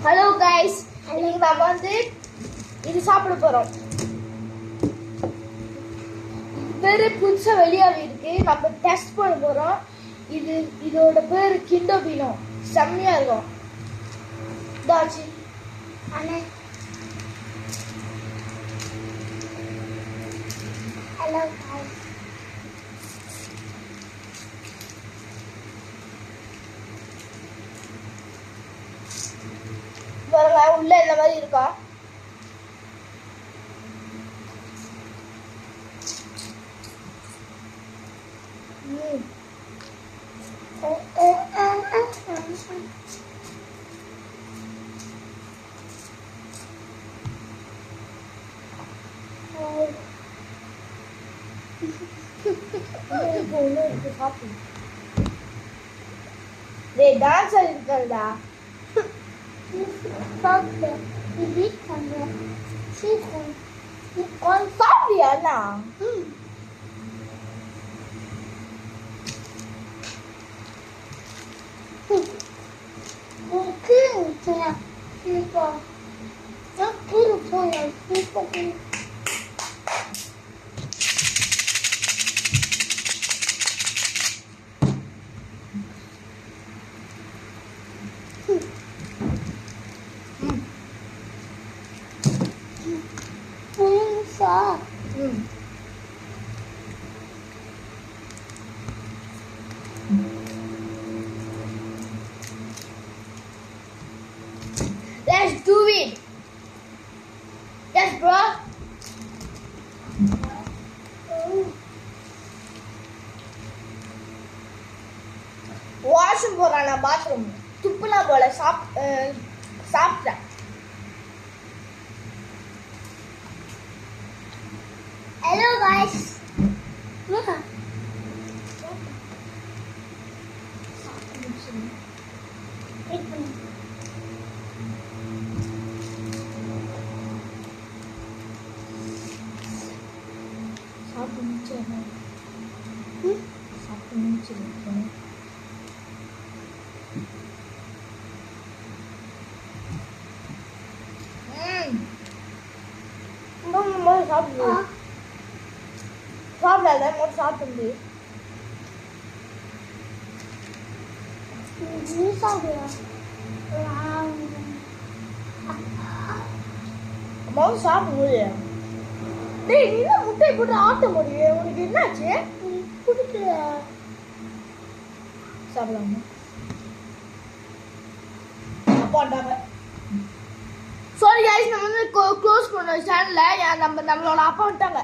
Hello guys, இன்னைக்கு நாம இது சாப்பிட போறோம். பேரு புதுசா வெளியாகி இருக்கு. நம்ம டெஸ்ட் பண்ண போறோம். இதோட பேரு கிண்டோபினோ. செம்மையா இருக்கும். தாச்சி அண்ணே. ஹலோ கைஸ், பாருங்க உள்ள இந்த மாதிரி இருக்கா. டான்ஸ் இருக்காடா. சாப்பிடியா? Let's do it. Yes, bro. Washroom போறானா? பாத்ரூம் துப்புனா போல. சாப்பிட்டேன். Hello guys. Look. சாப்பிடாத மட்டும் சாப்பிட்டு அம்மாவும் சாப்பிடும்போது டேய், நீ என்ன முட்டை போட்டு ஆட்ட முடியும்? உனக்கு என்னாச்சு? குடிக்கல. சாப்பிடலாமா? அப்பாண்டாங்க. சாரி கைஸ், நம்ம க்ளோஸ் பண்ண சேனல்ல நம்மளோட அப்பா வந்துட்டாங்க.